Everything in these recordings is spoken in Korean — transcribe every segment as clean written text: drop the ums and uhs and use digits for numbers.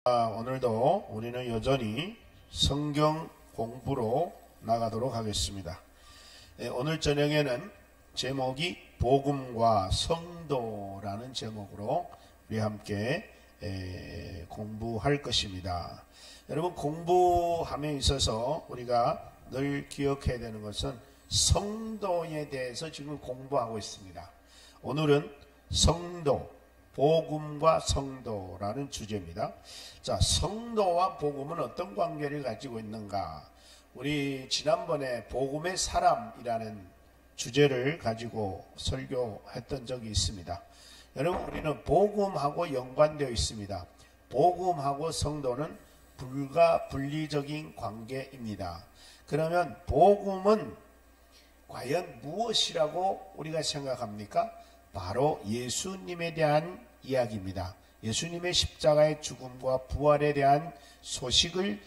오늘도 우리는 여전히 성경 공부로 나가도록 하겠습니다. 오늘 저녁에는 제목이 복음과 성도라는 제목으로 우리 함께 공부할 것입니다. 여러분, 공부함에 있어서 우리가 늘 기억해야 되는 것은 성도에 대해서 지금 공부하고 있습니다. 오늘은 성도, 복음과 성도라는 주제입니다. 자, 성도와 복음은 어떤 관계를 가지고 있는가? 우리 지난번에 복음의 사람이라는 주제를 가지고 설교했던 적이 있습니다. 여러분, 우리는 복음하고 연관되어 있습니다. 복음하고 성도는 불가분리적인 관계입니다. 그러면 복음은 과연 무엇이라고 우리가 생각합니까? 바로 예수님에 대한 이야기입니다. 예수님의 십자가의 죽음과 부활에 대한 소식을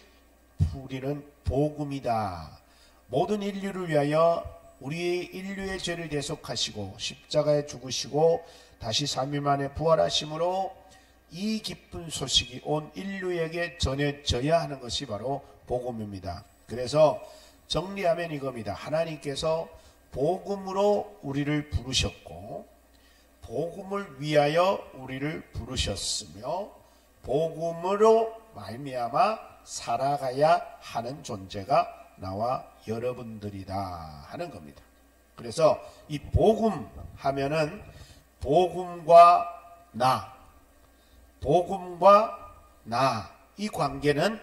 우리는 복음이다. 모든 인류를 위하여 우리 인류의 죄를 대속하시고 십자가에 죽으시고 다시 3일 만에 부활하심으로 이 기쁜 소식이 온 인류에게 전해져야 하는 것이 바로 복음입니다. 그래서 정리하면 이겁니다. 하나님께서 복음으로 우리를 부르셨고 복음을 위하여 우리를 부르셨으며 복음으로 말미암아 살아가야 하는 존재가 나와 여러분들이다 하는 겁니다. 그래서 이 복음 하면은 복음과 나, 이 관계는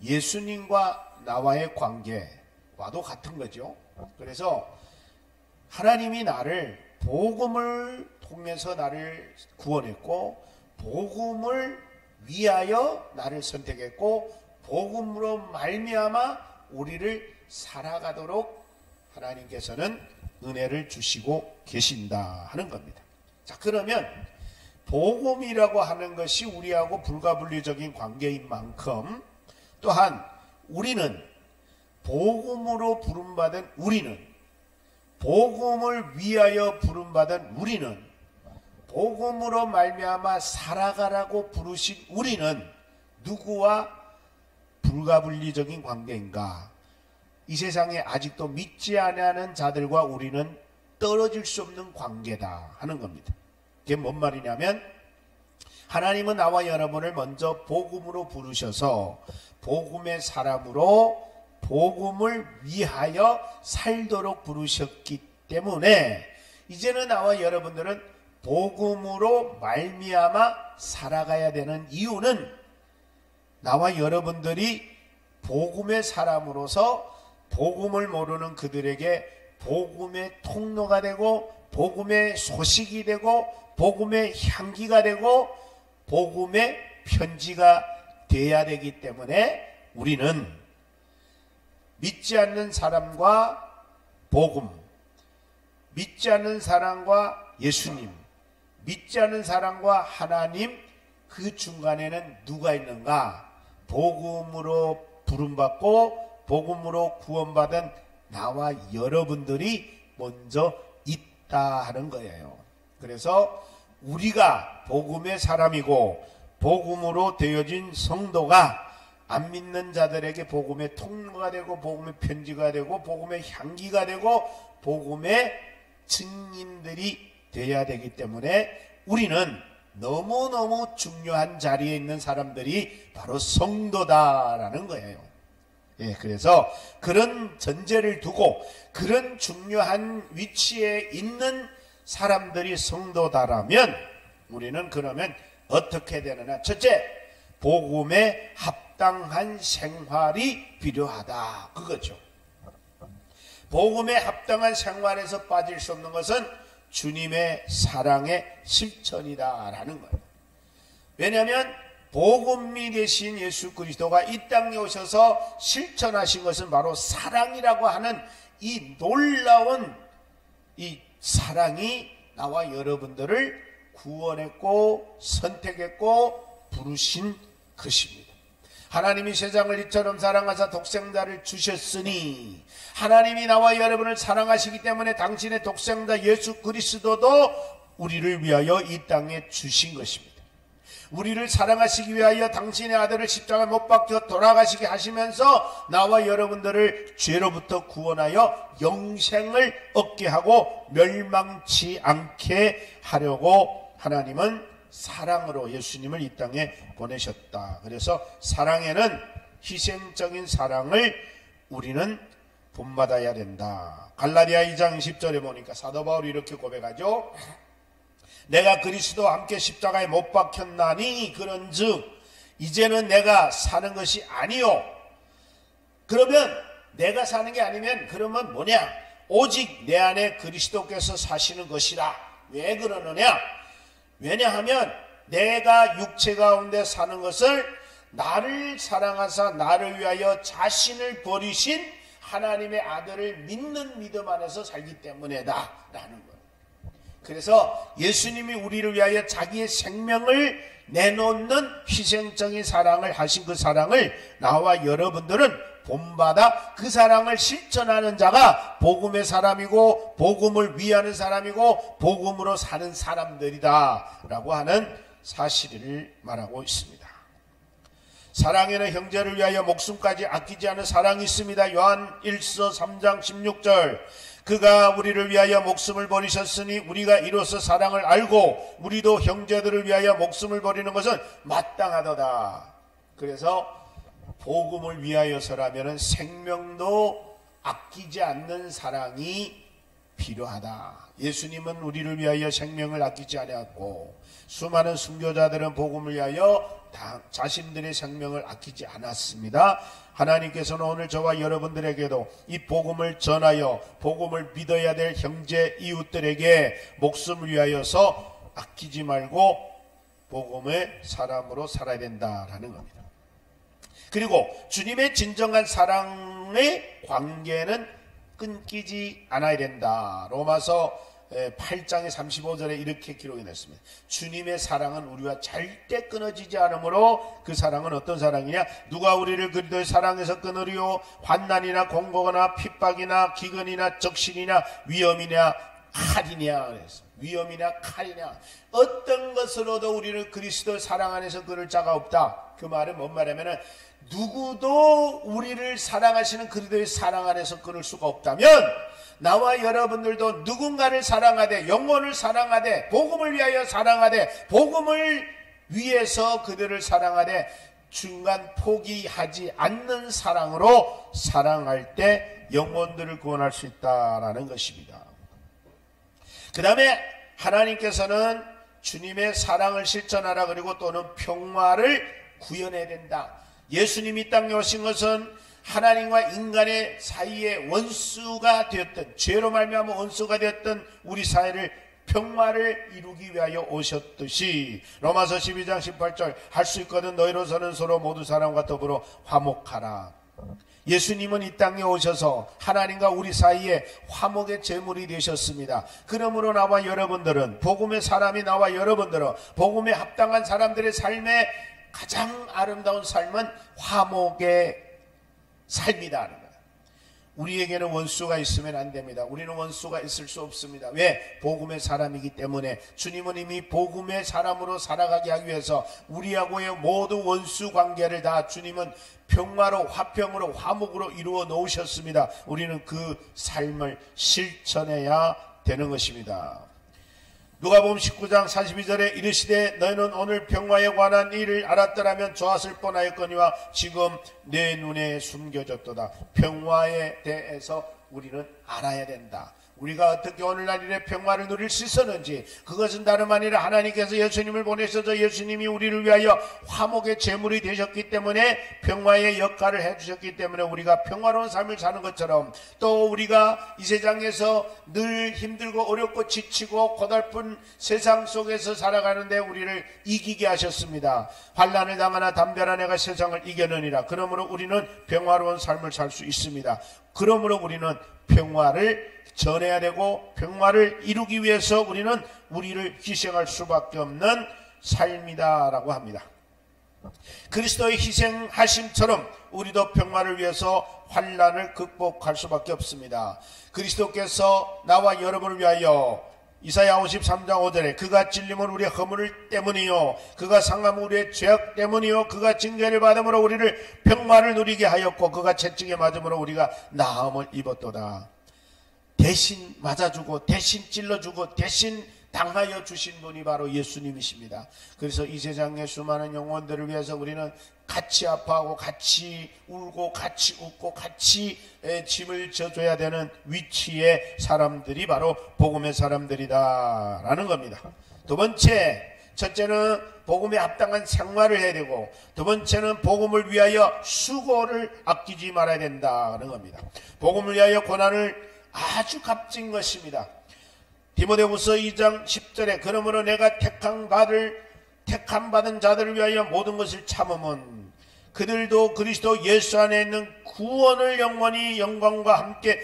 예수님과 나와의 관계와도 같은 거죠. 그래서 하나님이 나를 복음을 통해서 나를 구원했고 복음을 위하여 나를 선택했고 복음으로 말미암아 우리를 살아가도록 하나님께서는 은혜를 주시고 계신다 하는 겁니다. 자, 그러면 복음이라고 하는 것이 우리하고 불가분리적인 관계인 만큼 또한 우리는 복음으로 부름받은 우리는 복음을 위하여 부름받은 우리는 복음으로 말미암아 살아가라고 부르신 우리는 누구와 불가분리적인 관계인가? 이 세상에 아직도 믿지 않는 자들과 우리는 떨어질 수 없는 관계다 하는 겁니다. 그게 뭔 말이냐면 하나님은 나와 여러분을 먼저 복음으로 부르셔서 복음의 사람으로 복음을 위하여 살도록 부르셨기 때문에 이제는 나와 여러분들은 복음으로 말미암아 살아가야 되는 이유는 나와 여러분들이 복음의 사람으로서 복음을 모르는 그들에게 복음의 통로가 되고 복음의 소식이 되고 복음의 향기가 되고 복음의 편지가 돼야 되기 때문에 우리는 믿지 않는 사람과 복음, 믿지 않는 사람과 예수님, 믿지 않는 사람과 하나님, 그 중간에는 누가 있는가? 복음으로 부름받고 복음으로 구원받은 나와 여러분들이 먼저 있다 하는 거예요. 그래서 우리가 복음의 사람이고 복음으로 되어진 성도가 안 믿는 자들에게 복음의 통로가 되고 복음의 편지가 되고 복음의 향기가 되고 복음의 증인들이 되어야 되기 때문에 우리는 너무너무 중요한 자리에 있는 사람들이 바로 성도다라는 거예요. 예, 그래서 그런 전제를 두고 그런 중요한 위치에 있는 사람들이 성도다라면 우리는 그러면 어떻게 되느냐? 첫째, 복음에 합당한 생활이 필요하다. 그거죠. 복음에 합당한 생활에서 빠질 수 없는 것은 주님의 사랑의 실천이다라는 거예요. 왜냐하면 복음이 되신 예수 그리스도가 이 땅에 오셔서 실천하신 것은 바로 사랑이라고 하는 이 놀라운 이 사랑이 나와 여러분들을 구원했고 선택했고 부르신 것입니다. 하나님이 세상을 이처럼 사랑하사 독생자를 주셨으니 하나님이 나와 여러분을 사랑하시기 때문에 당신의 독생자 예수 그리스도도 우리를 위하여 이 땅에 주신 것입니다. 우리를 사랑하시기 위하여 당신의 아들을 십자가에 못 박혀 돌아가시게 하시면서 나와 여러분들을 죄로부터 구원하여 영생을 얻게 하고 멸망치 않게 하려고 하나님은 사랑으로 예수님을 이 땅에 보내셨다. 그래서 사랑에는 희생적인 사랑을 우리는 본받아야 된다. 갈라디아 2장 20절에 보니까 사도 바울이 이렇게 고백하죠. 내가 그리스도와 함께 십자가에 못 박혔나니 그런즉 이제는 내가 사는 것이 아니요. 그러면 내가 사는 게 아니면 그러면 뭐냐? 오직 내 안에 그리스도께서 사시는 것이라. 왜 그러느냐? 왜냐하면 내가 육체 가운데 사는 것을 나를 사랑하사 나를 위하여 자신을 버리신 하나님의 아들을 믿는 믿음 안에서 살기 때문이다 라는 거예요. 그래서 예수님이 우리를 위하여 자기의 생명을 내놓는 희생적인 사랑을 하신 그 사랑을 나와 여러분들은 본받아 그 사랑을 실천하는 자가 복음의 사람이고 복음을 위하는 사람이고 복음으로 사는 사람들이다 라고 하는 사실을 말하고 있습니다. 사랑에는 형제를 위하여 목숨까지 아끼지 않은 사랑이 있습니다. 요한 1서 3장 16절 그가 우리를 위하여 목숨을 버리셨으니 우리가 이로써 사랑을 알고 우리도 형제들을 위하여 목숨을 버리는 것은 마땅하도다. 그래서 복음을 위하여서라면 생명도 아끼지 않는 사랑이 필요하다. 예수님은 우리를 위하여 생명을 아끼지 아니하고 수많은 순교자들은 복음을 위하여 자신들의 생명을 아끼지 않았습니다. 하나님께서는 오늘 저와 여러분들에게도 이 복음을 전하여 복음을 믿어야 될 형제 이웃들에게 목숨을 위하여서 아끼지 말고 복음의 사람으로 살아야 된다라는 겁니다. 그리고 주님의 진정한 사랑의 관계는 끊기지 않아야 된다. 로마서 8장의 35절에 이렇게 기록이 됐습니다. 주님의 사랑은 우리와 절대 끊어지지 않으므로 그 사랑은 어떤 사랑이냐? 누가 우리를 그리스도의 사랑에서 끊으리요? 환난이나 공고나 핍박이나 기근이나 적신이나 위험이냐 칼이냐 그랬어요. 위험이나 칼이냐 어떤 것으로도 우리를 그리스도의 사랑 안에서 끊을 자가 없다. 그 말은 뭔 말이냐면은 누구도 우리를 사랑하시는 그리스도의 사랑 안에서 끊을 수가 없다면 나와 여러분들도 누군가를 사랑하되 영혼을 사랑하되 복음을 위하여 사랑하되 복음을 위해서 그들을 사랑하되 중간 포기하지 않는 사랑으로 사랑할 때 영혼들을 구원할 수 있다라는 것입니다. 그 다음에 하나님께서는 주님의 사랑을 실천하라 그리고 또는 평화를 구현해야 된다. 예수님이 땅에 오신 것은 하나님과 인간의 사이에 원수가 되었던 죄로 말미암아 원수가 되었던 우리 사이를 평화를 이루기 위하여 오셨듯이 로마서 12장 18절 할 수 있거든 너희로서는 서로 모두 사람과 더불어 화목하라. 예수님은 이 땅에 오셔서 하나님과 우리 사이에 화목의 제물이 되셨습니다. 그러므로 나와 여러분들은 복음의 사람이 나와 여러분들은 복음에 합당한 사람들의 삶의 가장 아름다운 삶은 화목의 삶이다 하는 거예요. 우리에게는 원수가 있으면 안 됩니다. 우리는 원수가 있을 수 없습니다. 왜? 복음의 사람이기 때문에 주님은 이미 복음의 사람으로 살아가게 하기 위해서 우리하고의 모든 원수 관계를 다 주님은 평화로 화평으로 화목으로 이루어 놓으셨습니다. 우리는 그 삶을 실천해야 되는 것입니다. 누가복음 19장 42절에 이르시되 너희는 오늘 평화에 관한 일을 알았더라면 좋았을 뻔하였거니와 지금 내 눈에 숨겨졌도다. 평화에 대해서 우리는 알아야 된다. 우리가 어떻게 오늘날 일의 평화를 누릴 수 있었는지 그것은 다름 아니라 하나님께서 예수님을 보내셔서 예수님이 우리를 위하여 화목의 제물이 되셨기 때문에 평화의 역할을 해주셨기 때문에 우리가 평화로운 삶을 사는 것처럼 또 우리가 이 세상에서 늘 힘들고 어렵고 지치고 고달픈 세상 속에서 살아가는데 우리를 이기게 하셨습니다. 환난을 당하나 담대한 애가 세상을 이겨느니라. 그러므로 우리는 평화로운 삶을 살 수 있습니다. 그러므로 우리는 평화를 전해야 되고 평화를 이루기 위해서 우리는 우리를 희생할 수밖에 없는 삶이다라고 합니다. 그리스도의 희생하심처럼 우리도 평화를 위해서 환난을 극복할 수밖에 없습니다. 그리스도께서 나와 여러분을 위하여 이사야 53장 5절에 그가 찔림은 우리의 허물 때문이요 그가 상함은 우리의 죄악 때문이요 그가 징계를 받음으로 우리를 평화를 누리게 하였고 그가 채찍에 맞음으로 우리가 나음을 입었도다. 대신 맞아주고 대신 찔러주고 대신 당하여 주신 분이 바로 예수님이십니다. 그래서 이 세상의 수많은 영혼들을 위해서 우리는 같이 아파하고 같이 울고 같이 웃고 같이 짐을 져줘야 되는 위치의 사람들이 바로 복음의 사람들이다 라는 겁니다. 두 번째, 첫째는 복음에 합당한 생활을 해야 되고, 두 번째는 복음을 위하여 수고를 아끼지 말아야 된다는 겁니다. 복음을 위하여 고난을 아주 값진 것입니다. 디모데후서 2장 10절에 그러므로 내가 택함 받은 자들을 위하여 모든 것을 참음은 그들도 그리스도 예수 안에 있는 구원을 영원히 영광과 함께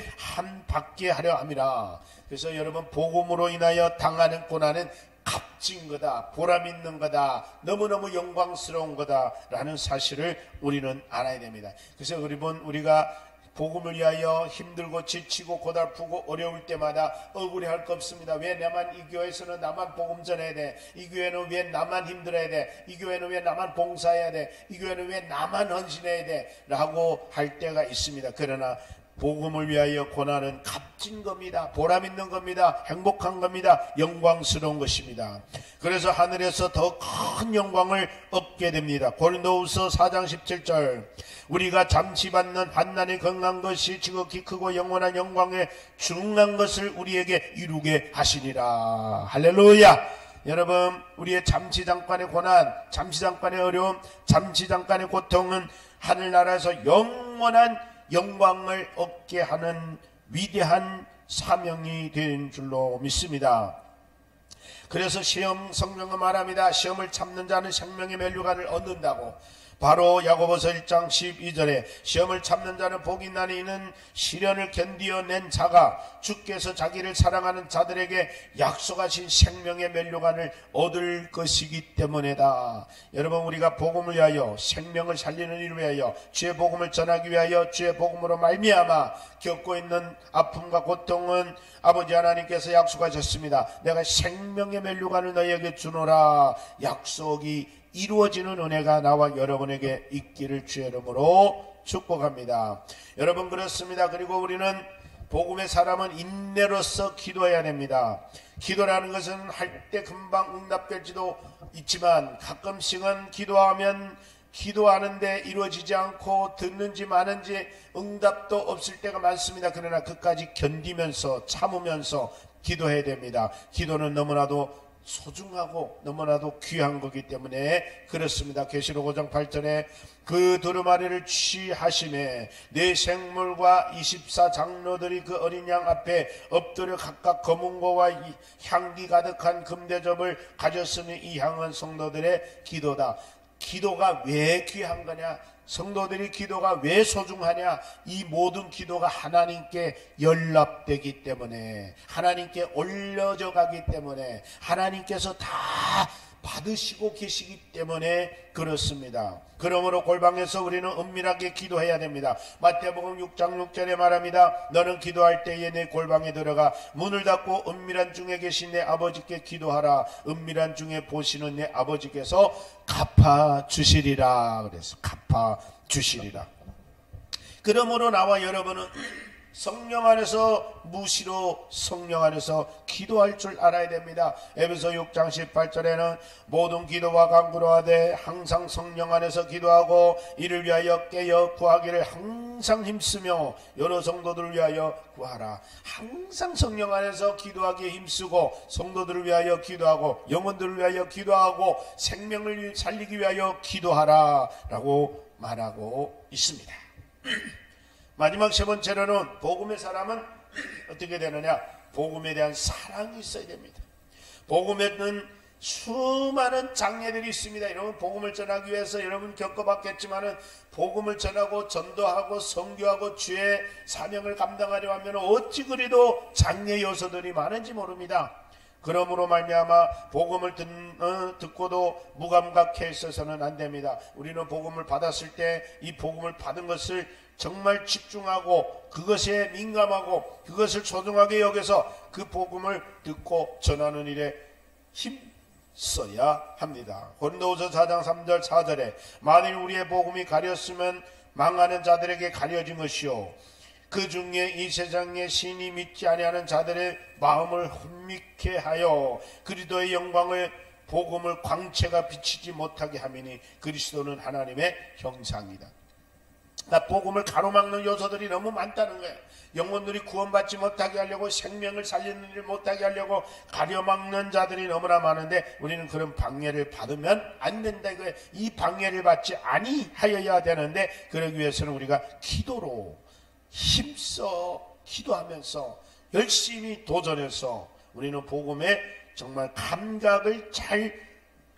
받게 하려 함이라. 그래서 여러분, 복음으로 인하여 당하는 고난은 값진 거다, 보람 있는 거다, 너무너무 영광스러운 거다라는 사실을 우리는 알아야 됩니다. 그래서 여러분, 우리가 복음을 위하여 힘들고 지치고 고달프고 어려울 때마다 억울해할 거 없습니다. 왜 나만 이 교회에서는 나만 복음 전해야 돼? 이 교회는 왜 나만 힘들어야 돼? 이 교회는 왜 나만 봉사해야 돼? 이 교회는 왜 나만 헌신해야 돼? 라고 할 때가 있습니다. 그러나 복음을 위하여 고난은 값진 겁니다. 보람 있는 겁니다. 행복한 겁니다. 영광스러운 것입니다. 그래서 하늘에서 더 큰 영광을 얻게 됩니다. 고린도후서 4장 17절 우리가 잠시 받는 환난이 건강한 것이 지극히 크고 영원한 영광에 중한 것을 우리에게 이루게 하시니라. 할렐루야. 여러분, 우리의 잠시 잠깐의 고난, 잠시 잠깐의 어려움, 잠시 잠깐의 고통은 하늘나라에서 영원한 영광을 얻게 하는 위대한 사명이 된 줄로 믿습니다. 그래서 시험 성경은 말합니다. 시험을 참는 자는 생명의 면류관을 얻는다고. 바로 야고보서 1장 12절에 시험을 참는 자는 복이 있나니 이는 시련을 견디어낸 자가 주께서 자기를 사랑하는 자들에게 약속하신 생명의 면류관을 얻을 것이기 때문이다. 여러분, 우리가 복음을 위하여 생명을 살리는 일을 위하여 주의 복음을 전하기 위하여 주의 복음으로 말미암아 겪고 있는 아픔과 고통은 아버지 하나님께서 약속하셨습니다. 내가 생명의 면류관을 너희에게 주노라. 약속이 이루어지는 은혜가 나와 여러분에게 있기를 주의 이름으로 축복합니다. 여러분, 그렇습니다. 그리고 우리는 복음의 사람은 인내로서 기도해야 됩니다. 기도라는 것은 할 때 금방 응답될지도 있지만 가끔씩은 기도하는데 이루어지지 않고 듣는지 마는지 응답도 없을 때가 많습니다. 그러나 끝까지 견디면서 참으면서 기도해야 됩니다. 기도는 너무나도 소중하고 너무나도 귀한 거기 때문에 그렇습니다. 계시록 5장 8절에 그 두루마리를 취하심에 네 생물과 24장로들이 그 어린 양 앞에 엎드려 각각 검은고와 향기 가득한 금대접을 가졌으니 이 향은 성도들의 기도다. 기도가 왜 귀한 거냐? 성도들이 기도가 왜 소중하냐? 이 모든 기도가 하나님께 연락되기 때문에, 하나님께 올려져 가기 때문에, 하나님께서 다 받으시고 계시기 때문에 그렇습니다. 그러므로 골방에서 우리는 은밀하게 기도해야 됩니다. 마태복음 6장 6절에 말합니다. 너는 기도할 때에 내 골방에 들어가 문을 닫고 은밀한 중에 계신 내 아버지께 기도하라. 은밀한 중에 보시는 내 아버지께서 갚아주시리라. 그래서 갚아주시리라. 그러므로 나와 여러분은 성령 안에서 무시로 성령 안에서 기도할 줄 알아야 됩니다. 에베소 6장 18절에는 모든 기도와 간구로 하되 항상 성령 안에서 기도하고 이를 위하여 깨어 구하기를 항상 힘쓰며 여러 성도들을 위하여 구하라. 항상 성령 안에서 기도하기에 힘쓰고 성도들을 위하여 기도하고 영혼들을 위하여 기도하고 생명을 살리기 위하여 기도하라 라고 말하고 있습니다. 마지막 세 번째로는 복음의 사람은 어떻게 되느냐? 복음에 대한 사랑이 있어야 됩니다. 복음에는 수많은 장애들이 있습니다. 여러분, 복음을 전하기 위해서 여러분 겪어봤겠지만은 복음을 전하고 전도하고 선교하고 주의 사명을 감당하려 하면 어찌 그리도 장애 요소들이 많은지 모릅니다. 그러므로 말미암아 복음을 듣고도 무감각해 있어서는 안 됩니다. 우리는 복음을 받았을 때 이 복음을 받은 것을 정말 집중하고 그것에 민감하고 그것을 소중하게 여겨서 그 복음을 듣고 전하는 일에 힘써야 합니다. 고린도후서 4장 3절 4절에 만일 우리의 복음이 가렸으면 망하는 자들에게 가려진 것이요 그 중에 이 세상의 신이 믿지 아니하는 자들의 마음을 혼미케 하여 그리스도의 영광을 복음을 광채가 비치지 못하게 함이니 그리스도는 하나님의 형상이다. 복음을 가로막는 요소들이 너무 많다는 거예요. 영혼들이 구원받지 못하게 하려고 생명을 살리는 일을 못하게 하려고 가려막는 자들이 너무나 많은데 우리는 그런 방해를 받으면 안 된다 이거예요. 이 방해를 받지 아니하여야 되는데 그러기 위해서는 우리가 기도로 힘써 기도하면서 열심히 도전해서 우리는 복음에 정말 감각을 잘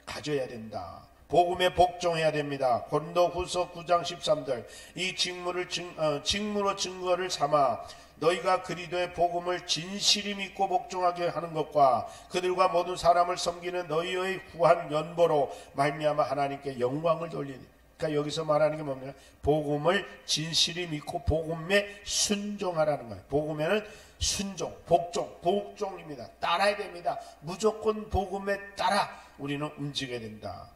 가져야 된다. 복음에 복종해야 됩니다. 고린도후서 9장 13절 이 직무로 증거를 삼아 너희가 그리스도의 복음을 진실히 믿고 복종하게 하는 것과 그들과 모든 사람을 섬기는 너희의 후한 연보로 말미암아 하나님께 영광을 돌리니 그러니까 여기서 말하는 게 뭡니까? 복음을 진실히 믿고 복음에 순종하라는 거예요. 복음에는 순종, 복종입니다. 따라야 됩니다. 무조건 복음에 따라 우리는 움직여야 된다.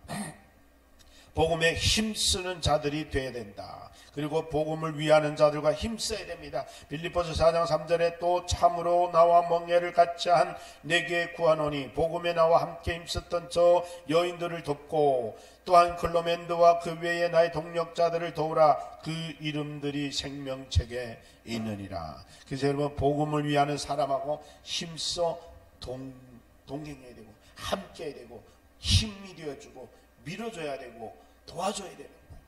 복음에 힘쓰는 자들이 되어야 된다. 그리고 복음을 위하는 자들과 힘써야 됩니다. 빌립보서 4장 3절에 또 참으로 나와 멍에를 같이 한 내게 구하노니 복음에 나와 함께 힘썼던 저 여인들을 돕고 또한 클로멘드와 그 외에 나의 동력자들을 도우라. 그 이름들이 생명책에 있느니라. 그래서 여러분 복음을 위하는 사람하고 힘써 동행해야 되고 함께 해야 되고 힘이 되어주고 밀어줘야 되고 도와줘야 되는 거예요.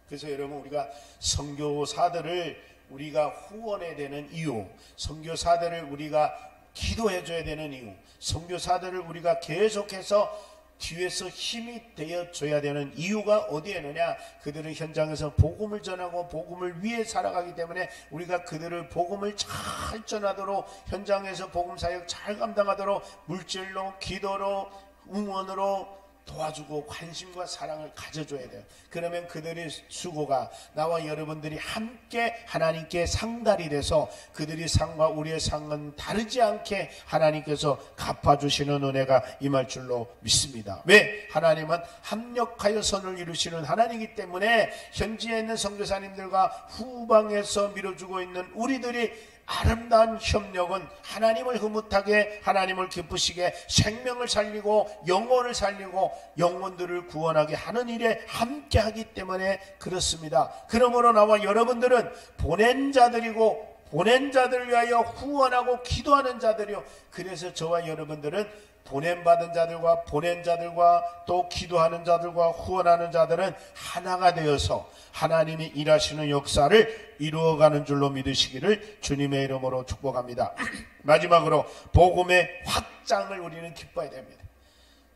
그래서 여러분 우리가 선교사들을 우리가 후원해야 되는 이유, 선교사들을 우리가 기도해줘야 되는 이유, 선교사들을 우리가 계속해서 뒤에서 힘이 되어줘야 되는 이유가 어디에 있느냐? 그들은 현장에서 복음을 전하고 복음을 위해 살아가기 때문에 우리가 그들을 복음을 잘 전하도록 현장에서 복음 사역 잘 감당하도록 물질로 기도로 응원으로 도와주고 관심과 사랑을 가져줘야 돼요. 그러면 그들의 수고가 나와 여러분들이 함께 하나님께 상달이 돼서 그들의 상과 우리의 상은 다르지 않게 하나님께서 갚아주시는 은혜가 임할 줄로 믿습니다. 왜? 하나님은 합력하여 선을 이루시는 하나님이기 때문에 현지에 있는 선교사님들과 후방에서 밀어주고 있는 우리들이 아름다운 협력은 하나님을 흐뭇하게 하나님을 기쁘시게 생명을 살리고 영혼을 살리고 영혼들을 구원하게 하는 일에 함께하기 때문에 그렇습니다. 그러므로 나와 여러분들은 보낸 자들이고 보낸 자들을 위하여 후원하고 기도하는 자들이요. 그래서 저와 여러분들은 보냄받은 자들과 보낸 자들과 또 기도하는 자들과 후원하는 자들은 하나가 되어서 하나님이 일하시는 역사를 이루어가는 줄로 믿으시기를 주님의 이름으로 축복합니다. 마지막으로 복음의 확장을 우리는 기뻐해야 됩니다.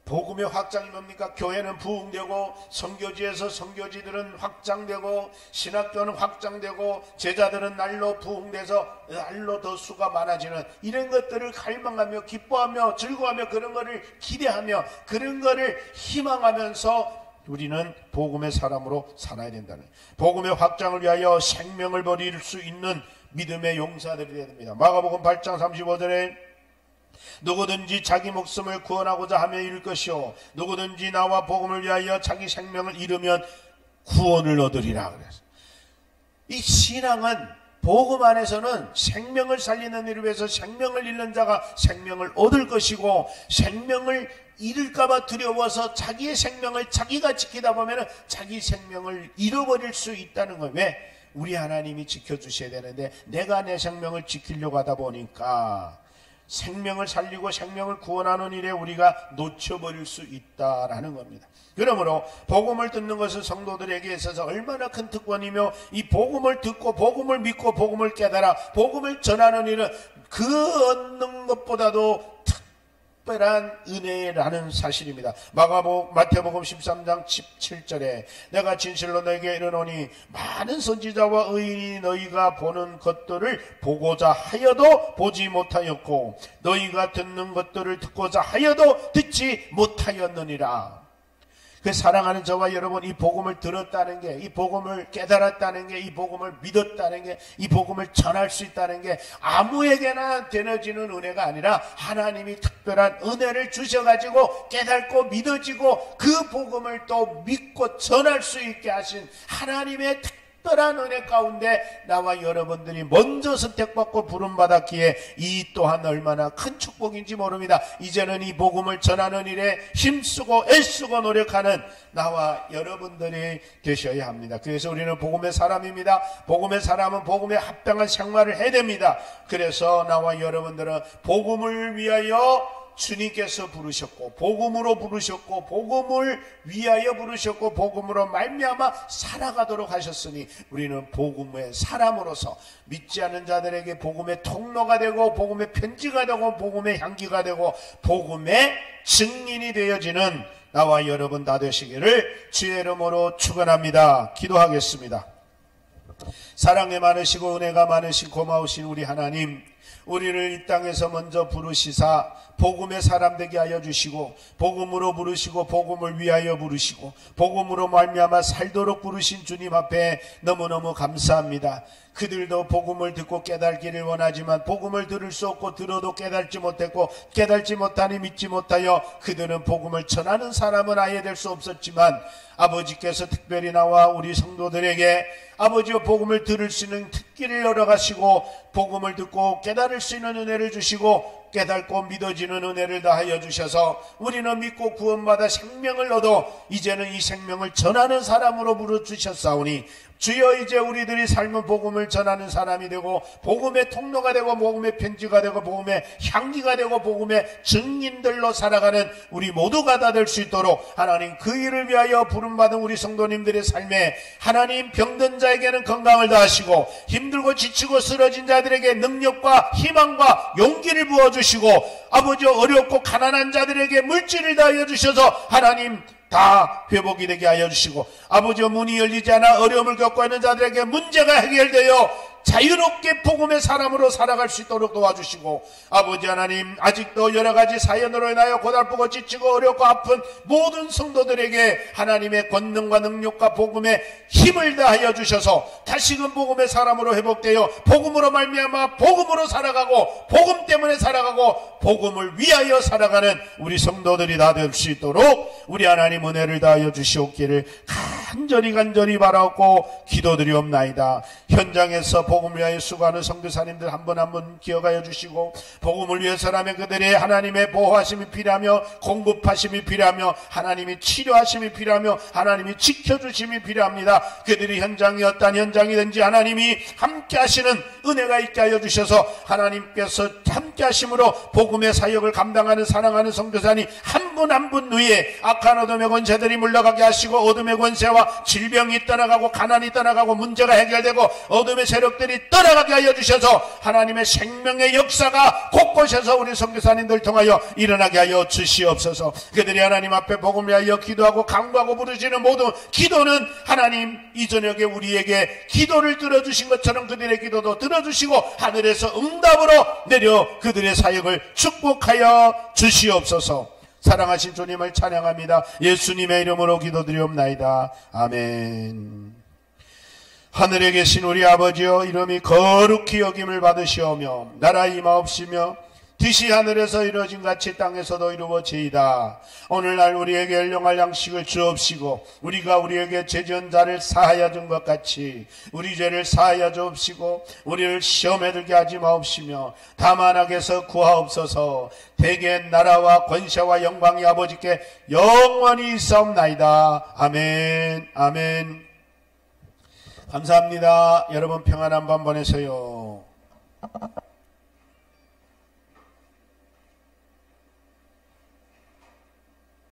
복음의 확장이 뭡니까? 교회는 부흥되고 선교지에서 선교지들은 확장되고 신학교는 확장되고 제자들은 날로 부흥돼서 날로 더 수가 많아지는 이런 것들을 갈망하며 기뻐하며 즐거워하며 그런 것을 기대하며 그런 것을 희망하면서 우리는 복음의 사람으로 살아야 된다는 복음의 확장을 위하여 생명을 버릴 수 있는 믿음의 용사들이 되어야 됩니다. 마가복음 8장 35절에 누구든지 자기 목숨을 구원하고자 하며 잃을 것이요 누구든지 나와 복음을 위하여 자기 생명을 잃으면 구원을 얻으리라. 그래서 이 신앙은 복음 안에서는 생명을 살리는 일을 위해서 생명을 잃는 자가 생명을 얻을 것이고 생명을 잃을까봐 두려워서 자기의 생명을 자기가 지키다 보면 자기 생명을 잃어버릴 수 있다는 거예요. 왜? 우리 하나님이 지켜주셔야 되는데 내가 내 생명을 지키려고 하다 보니까 생명을 살리고 생명을 구원하는 일에 우리가 놓쳐버릴 수 있다라는 겁니다. 그러므로 복음을 듣는 것은 성도들에게 있어서 얼마나 큰 특권이며 이 복음을 듣고 복음을 믿고 복음을 깨달아 복음을 전하는 일은 그 얻는 것보다도 특별한 은혜라는 사실입니다. 마태복음 13장 17절에 내가 진실로 너에게 이르노니 많은 선지자와 의인이 너희가 보는 것들을 보고자 하여도 보지 못하였고 너희가 듣는 것들을 듣고자 하여도 듣지 못하였느니라. 그 사랑하는 저와 여러분, 이 복음을 들었다는 게, 이 복음을 깨달았다는 게, 이 복음을 믿었다는 게, 이 복음을 전할 수 있다는 게 아무에게나 되어지는 은혜가 아니라 하나님이 특별한 은혜를 주셔가지고 깨닫고 믿어지고 그 복음을 또 믿고 전할 수 있게 하신 하나님의 특별한 은혜 가운데 나와 여러분들이 먼저 선택받고 부름받았기에 이 또한 얼마나 큰 축복인지 모릅니다. 이제는 이 복음을 전하는 일에 힘쓰고 애쓰고 노력하는 나와 여러분들이 되셔야 합니다. 그래서 우리는 복음의 사람입니다. 복음의 사람은 복음에 합당한 생활을 해야 됩니다. 그래서 나와 여러분들은 복음을 위하여 주님께서 부르셨고 복음으로 부르셨고 복음을 위하여 부르셨고 복음으로 말미암아 살아가도록 하셨으니 우리는 복음의 사람으로서 믿지 않는 자들에게 복음의 통로가 되고 복음의 편지가 되고 복음의 향기가 되고 복음의 증인이 되어지는 나와 여러분 다 되시기를 주의 이름으로 축원합니다. 기도하겠습니다. 사랑이 많으시고 은혜가 많으신 고마우신 우리 하나님, 우리를 이 땅에서 먼저 부르시사 복음의 사람 되게 하여 주시고 복음으로 부르시고 복음을 위하여 부르시고 복음으로 말미암아 살도록 부르신 주님 앞에 너무너무 감사합니다. 그들도 복음을 듣고 깨달기를 원하지만 복음을 들을 수 없고 들어도 깨달지 못했고 깨달지 못하니 믿지 못하여 그들은 복음을 전하는 사람은 아예 될 수 없었지만 아버지께서 특별히 나와 우리 성도들에게 아버지와 복음을 들을 수 있는 특기를 열어가시고 복음을 듣고 깨달을 수 있는 은혜를 주시고 깨닫고 믿어지는 은혜를 다하여 주셔서 우리는 믿고 구원받아 생명을 얻어 이제는 이 생명을 전하는 사람으로 부르주셨사오니 주여 이제 우리들이 삶은 복음을 전하는 사람이 되고 복음의 통로가 되고 복음의 편지가 되고 복음의 향기가 되고 복음의 증인들로 살아가는 우리 모두가 다 될 수 있도록 하나님 그 일을 위하여 부름받은 우리 성도님들의 삶에 하나님 병든 자에게는 건강을 다하시고 힘들고 지치고 쓰러진 자들에게 능력과 희망과 용기를 부어주시고 아버지 어렵고 가난한 자들에게 물질을 다하여 주셔서 하나님 다 회복이 되게 하여 주시고 아버지 문이 열리지 않아 어려움을 겪고 있는 자들에게 문제가 해결되어 자유롭게 복음의 사람으로 살아갈 수 있도록 도와주시고 아버지 하나님 아직도 여러가지 사연으로 인하여 고달프고 지치고 어렵고 아픈 모든 성도들에게 하나님의 권능과 능력과 복음의 힘을 다하여 주셔서 다시금 복음의 사람으로 회복되어 복음으로 말미암아 복음으로 살아가고 복음 때문에 살아가고 복음을 위하여 살아가는 우리 성도들이 다 될 수 있도록 우리 하나님 은혜를 다하여 주시옵기를 간절히 바라옵고 기도드리옵나이다. 현장에서 복음을 위하여 수고하는 성도사님들 한 분 한 분 기억하여 주시고 복음을 위해서라면 그들의 하나님의 보호하심이 필요하며 공급하심이 필요하며 하나님이 치료하심이 필요하며 하나님이 지켜주심이 필요합니다. 그들이 현장이 어떤 현장이든지 하나님이 함께 하시는 은혜가 있게 하여 주셔서 하나님께서 함께 하심으로 복음의 사역을 감당하는 사랑하는 성도사님 한 분 한 분 위에 악한 어둠의 권세들이 물러가게 하시고 어둠의 권세와 질병이 떠나가고 가난이 떠나가고 문제가 해결되고 어둠의 세력들이 떠나가게 하여 주셔서 하나님의 생명의 역사가 곳곳에서 우리 선교사님들 통하여 일어나게 하여 주시옵소서. 그들이 하나님 앞에 복음을 위하여 기도하고 간구하고 부르시는 모든 기도는 하나님 이 저녁에 우리에게 기도를 들어주신 것처럼 그들의 기도도 들어주시고 하늘에서 응답으로 내려 그들의 사역을 축복하여 주시옵소서. 사랑하신 주님을 찬양합니다. 예수님의 이름으로 기도드리옵나이다. 아멘. 하늘에 계신 우리 아버지여 이름이 거룩히 여김을 받으시오며 나라 임하옵시며 뜻이 하늘에서 이루어진 같이 땅에서도 이루어지이다. 오늘날 우리에게 일용할 양식을 주옵시고 우리가 우리에게 죄지은 자를 사하여 준 것 같이 우리 죄를 사하여 주옵시고 우리를 시험에 들게 하지 마옵시며 다만 악에서 구하옵소서. 대개 나라와 권세와 영광이 아버지께 영원히 있사옵나이다. 아멘. 아멘. 감사합니다. 여러분 평안한 밤 보내세요.